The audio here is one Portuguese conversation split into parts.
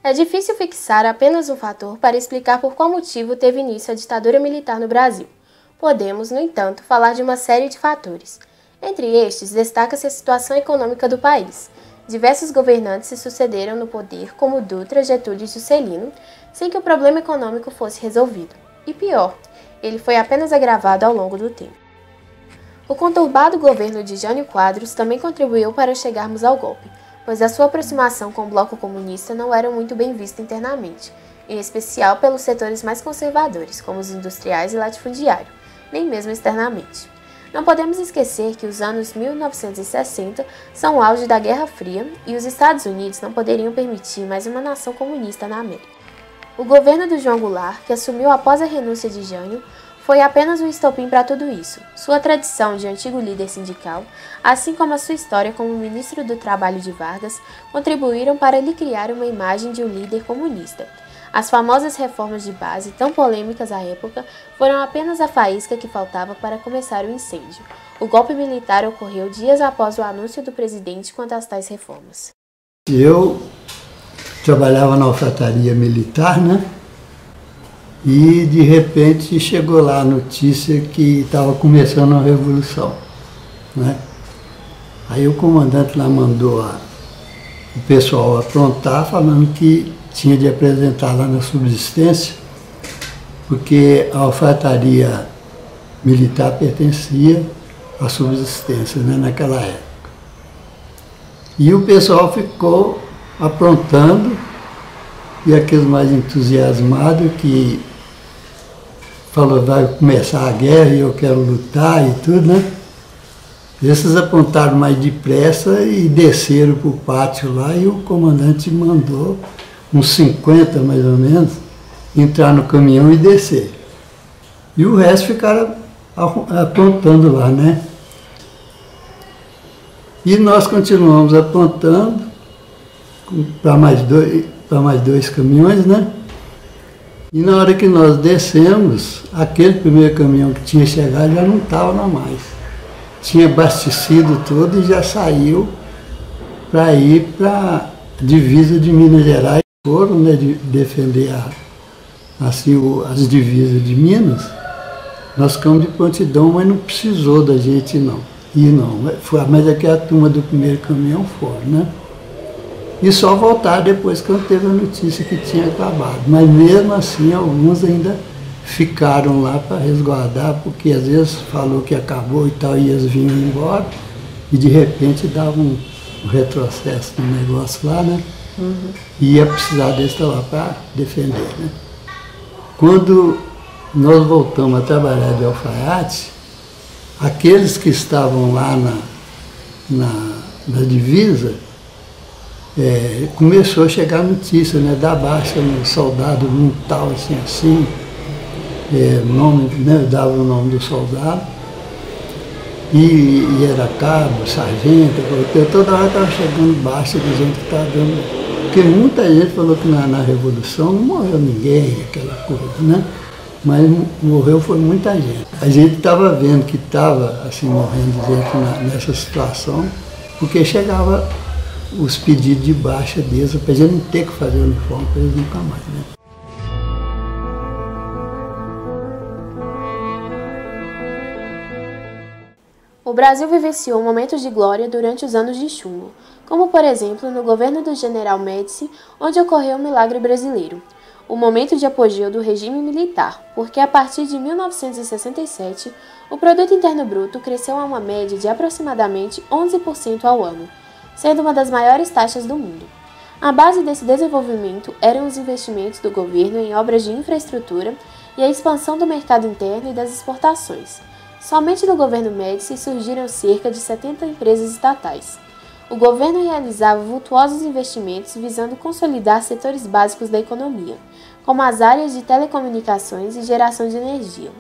É difícil fixar apenas um fator para explicar por qual motivo teve início a ditadura militar no Brasil. Podemos, no entanto, falar de uma série de fatores. Entre estes, destaca-se a situação econômica do país. Diversos governantes se sucederam no poder, como Dutra, Getúlio e Juscelino, sem que o problema econômico fosse resolvido. E pior, ele foi apenas agravado ao longo do tempo. O conturbado governo de Jânio Quadros também contribuiu para chegarmos ao golpe, pois a sua aproximação com o bloco comunista não era muito bem vista internamente, em especial pelos setores mais conservadores, como os industriais e latifundiário, nem mesmo externamente. Não podemos esquecer que os anos 1960 são o auge da Guerra Fria e os Estados Unidos não poderiam permitir mais uma nação comunista na América. O governo do João Goulart, que assumiu após a renúncia de Jânio, foi apenas um estopim para tudo isso. Sua tradição de antigo líder sindical, assim como a sua história como ministro do Trabalho de Vargas, contribuíram para lhe criar uma imagem de um líder comunista. As famosas reformas de base, tão polêmicas à época, foram apenas a faísca que faltava para começar o incêndio. O golpe militar ocorreu dias após o anúncio do presidente quanto às tais reformas. Eu trabalhava na alfaiataria militar, né? E de repente chegou lá a notícia que estava começando a revolução, né? Aí o comandante lá mandou o pessoal aprontar, falando que tinha de apresentar lá na subsistência, porque a alfaiataria militar pertencia à subsistência, né, naquela época. E o pessoal ficou aprontando, e aqueles mais entusiasmados que falou, vai começar a guerra e eu quero lutar e tudo, né? Esses apontaram mais depressa e desceram para o pátio lá, e o comandante mandou uns 50 mais ou menos entrar no caminhão e descer. E o resto ficaram apontando lá, né? E nós continuamos apontando para mais dois caminhões, né? E na hora que nós descemos, aquele primeiro caminhão que tinha chegado já não estava lá mais. Tinha abastecido tudo e já saiu para ir para a divisa de Minas Gerais. Foram, né, de defender as divisas de Minas. Nós ficamos de prontidão, mas não precisou da gente não. Mas aqui a turma do primeiro caminhão foram, né? E só voltaram depois quando teve a notícia que tinha acabado. Mas mesmo assim, alguns ainda ficaram lá para resguardar, porque às vezes falou que acabou e tal, e eles vinham embora, e de repente dava um retrocesso no negócio lá, né? E ia precisar deles estar lá para defender, né? Quando nós voltamos a trabalhar de alfaiate, aqueles que estavam lá na divisa, começou a chegar notícia, né, da baixa no soldado, num tal assim, né, dava o nome do soldado, e era cabo, sargento, toda hora estava chegando baixa de gente que estava dando, porque muita gente falou que na Revolução não morreu ninguém, aquela coisa, né? Mas morreu foi muita gente. A gente estava vendo que estava assim, morrendo gente nessa situação, porque chegava os pedidos de baixa deles, para eles não ter que fazer uniforme para eles nunca mais, né? O Brasil vivenciou momentos de glória durante os anos de chumbo, como por exemplo no governo do general Médici, onde ocorreu o milagre brasileiro, o momento de apogeu do regime militar, porque a partir de 1967, o Produto Interno Bruto cresceu a uma média de aproximadamente 11% ao ano, sendo uma das maiores taxas do mundo. A base desse desenvolvimento eram os investimentos do governo em obras de infraestrutura e a expansão do mercado interno e das exportações. Somente no governo Médici surgiram cerca de 70 empresas estatais. o governo realizava vultuosos investimentos visando consolidar setores básicos da economia, como as áreas de telecomunicações e geração de energia,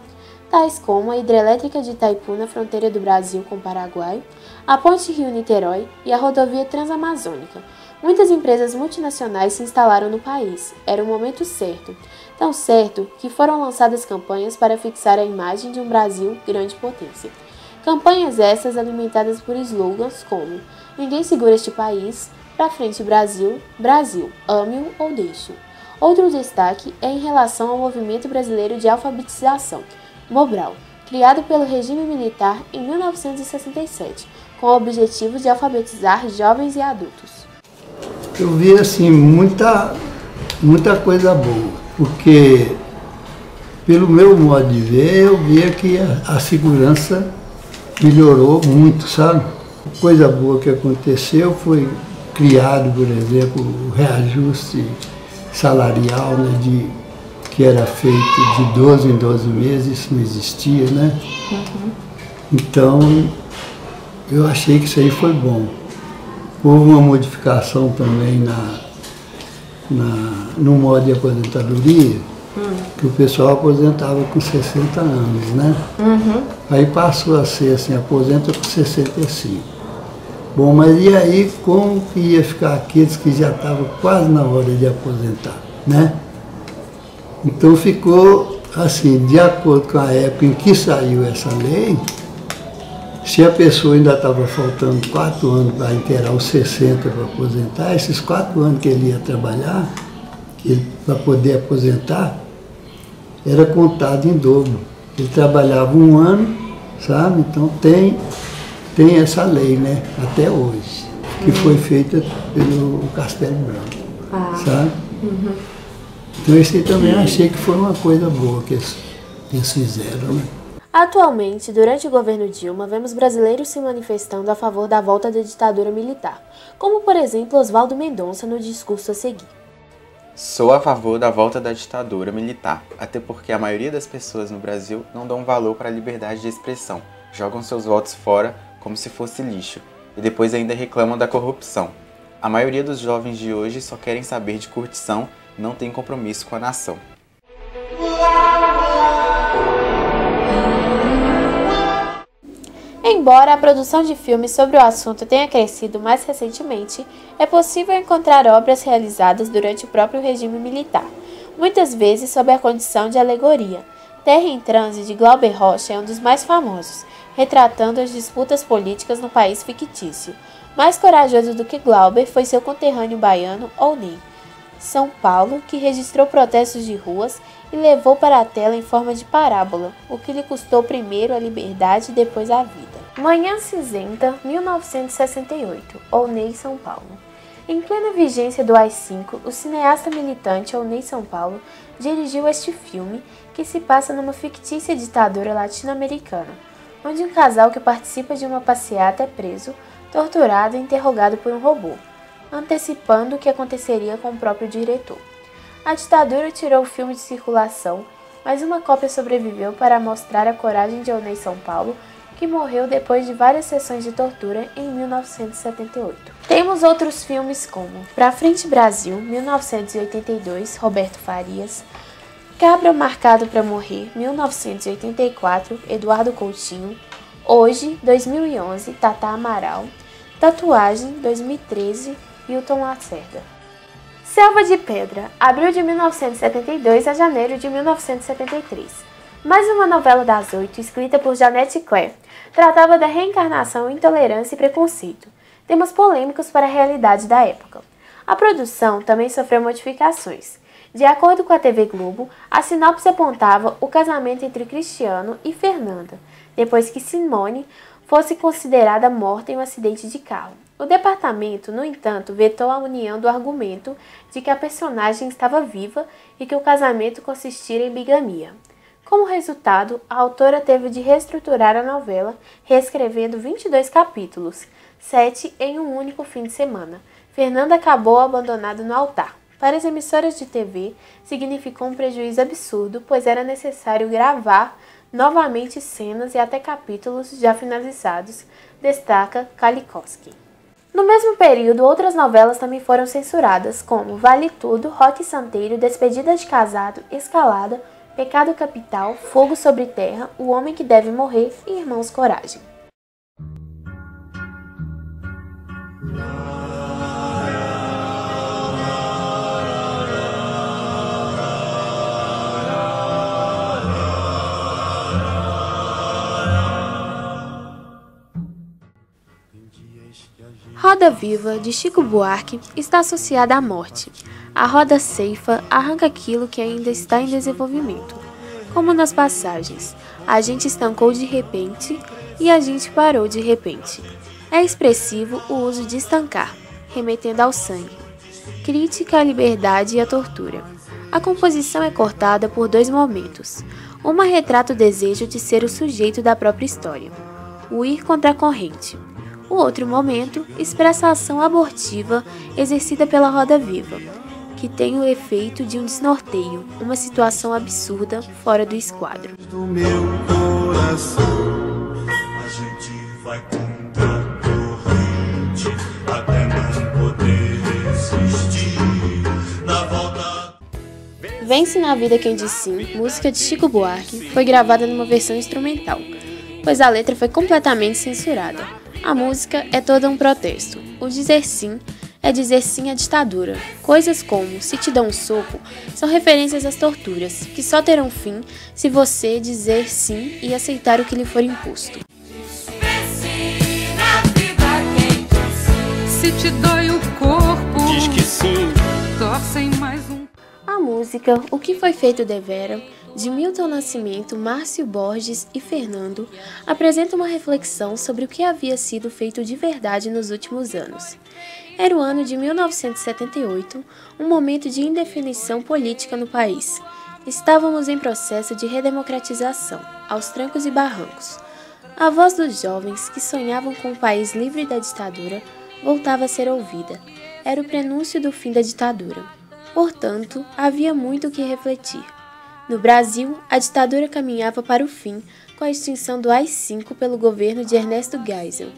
tais como a hidrelétrica de Itaipu na fronteira do Brasil com o Paraguai, a ponte Rio-Niterói e a rodovia Transamazônica. Muitas empresas multinacionais se instalaram no país. Era o momento certo, tão certo que foram lançadas campanhas para fixar a imagem de um Brasil grande potência. Campanhas essas alimentadas por slogans como "Ninguém segura este país", "Pra frente Brasil", "Brasil, ame-o ou deixe-o". Outro destaque é em relação ao Movimento Brasileiro de Alfabetização, Mobral, criado pelo regime militar em 1967, com o objetivo de alfabetizar jovens e adultos. Eu vi assim muita coisa boa, porque pelo meu modo de ver, eu via que a segurança melhorou muito, sabe? Coisa boa que aconteceu foi criado, por exemplo, o reajuste salarial, né, que era feito de 12 em 12 meses, isso não existia, né? Então, eu achei que isso aí foi bom. Houve uma modificação também no modo de aposentadoria, que o pessoal aposentava com 60 anos, né? Aí passou a ser assim, aposenta com 65. Bom, mas e aí como que ia ficar aqueles que já estavam quase na hora de aposentar, né? Então ficou assim, de acordo com a época em que saiu essa lei, se a pessoa ainda estava faltando 4 anos para inteirar os 60 para aposentar, esses 4 anos que ele ia trabalhar, para poder aposentar, era contado em dobro. Ele trabalhava 1 ano, sabe? Então tem essa lei, né? Até hoje, que foi feita pelo Castelo Branco, sabe? Então esse aí também achei que foi uma coisa boa que eles fizeram, né? Atualmente, durante o governo Dilma, vemos brasileiros se manifestando a favor da volta da ditadura militar, como por exemplo Oswaldo Mendonça no discurso a seguir. Sou a favor da volta da ditadura militar, até porque a maioria das pessoas no Brasil não dão valor para a liberdade de expressão, jogam seus votos fora como se fosse lixo, e depois ainda reclamam da corrupção. A maioria dos jovens de hoje só querem saber de curtição, não tem compromisso com a nação. Embora a produção de filmes sobre o assunto tenha crescido mais recentemente, é possível encontrar obras realizadas durante o próprio regime militar, muitas vezes sob a condição de alegoria. Terra em Transe, de Glauber Rocha, é um dos mais famosos, retratando as disputas políticas no país fictício. Mais corajoso do que Glauber foi seu conterrâneo baiano, Ouney, São Paulo, que registrou protestos de ruas e levou para a tela em forma de parábola, o que lhe custou primeiro a liberdade e depois a vida. Manhã Cinzenta, 1968, Ouney, São Paulo. Em plena vigência do AI-5, o cineasta militante Ouney São Paulo dirigiu este filme, que se passa numa fictícia ditadura latino-americana, onde um casal que participa de uma passeata é preso, torturado e interrogado por um robô, antecipando o que aconteceria com o próprio diretor. A ditadura tirou o filme de circulação, mas uma cópia sobreviveu para mostrar a coragem de Ouney São Paulo, que morreu depois de várias sessões de tortura em 1978. Temos outros filmes como Pra Frente Brasil, 1982, Roberto Farias, Cabra Marcado para Morrer, 1984, Eduardo Coutinho, Hoje, 2011, Tata Amaral, Tatuagem, 2013, Hilton Lacerda. Selva de Pedra, abril de 1972 a janeiro de 1973. Mais uma novela das 8, escrita por Janete Claire, tratava da reencarnação, intolerância e preconceito, temas polêmicos para a realidade da época. A produção também sofreu modificações. De acordo com a TV Globo, a sinopse apontava o casamento entre Cristiano e Fernanda, depois que Simone fosse considerada morta em um acidente de carro. O departamento, no entanto, vetou a união do argumento de que a personagem estava viva e que o casamento consistira em bigamia. Como resultado, a autora teve de reestruturar a novela, reescrevendo 22 capítulos, 7 em um único fim de semana. Fernanda acabou abandonada no altar. Para as emissoras de TV, significou um prejuízo absurdo, pois era necessário gravar novamente cenas e até capítulos já finalizados, destaca Kalikowski. No mesmo período, outras novelas também foram censuradas, como Vale Tudo, Roque Santeiro, Despedida de Casado, Escalada, Pecado Capital, Fogo sobre Terra, O Homem que Deve Morrer e Irmãos Coragem. Roda Viva, de Chico Buarque, está associada à morte. A roda ceifa arranca aquilo que ainda está em desenvolvimento, como nas passagens: a gente estancou de repente e a gente parou de repente. É expressivo o uso de estancar, remetendo ao sangue. Crítica à liberdade e à tortura. A composição é cortada por dois momentos. Uma retrata o desejo de ser o sujeito da própria história, o ir contra a corrente. O outro momento expressa a ação abortiva exercida pela roda viva, que tem o efeito de um desnorteio, uma situação absurda fora do esquadro. Do meu coração, a gente vai contra a corrente, até não poder resistir na volta. Vence na Vida Quem Diz Sim, música de Chico Buarque, foi gravada numa versão instrumental, pois a letra foi completamente censurada. A música é toda um protesto. O dizer sim é dizer sim à ditadura. Coisas como "se te dão um soco" são referências às torturas, que só terão fim se você dizer sim e aceitar o que lhe for imposto. Se te dói o corpo, Diz que sim. torcem mais um. A música O Que Foi Feito Devera, de Milton Nascimento, Márcio Borges e Fernando, apresenta uma reflexão sobre o que havia sido feito de verdade nos últimos anos. Era o ano de 1978, um momento de indefinição política no país. Estávamos em processo de redemocratização, aos trancos e barrancos. A voz dos jovens que sonhavam com um país livre da ditadura voltava a ser ouvida. Era o prenúncio do fim da ditadura. Portanto, havia muito o que refletir. No Brasil, a ditadura caminhava para o fim com a extinção do AI-5 pelo governo de Ernesto Geisel.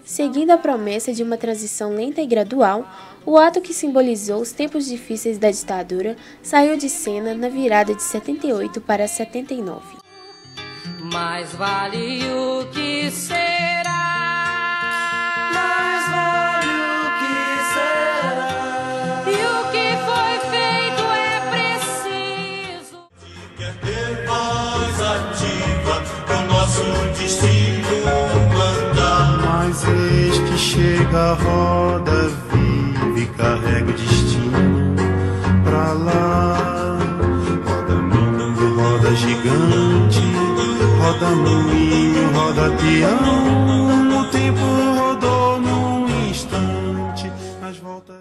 Seguindo a promessa de uma transição lenta e gradual, o ato que simbolizou os tempos difíceis da ditadura saiu de cena na virada de 78 para 79. Mais vale o que será. Mais vale o que será. E o que foi feito é preciso. Quer ter voz ativa, o nosso destino mandar. Mas eis que chega a roda viva e carrega o destino pra lá. Roda mundo, roda gigante, roda moinho, roda peão. O tempo rodou num instante, mas volta.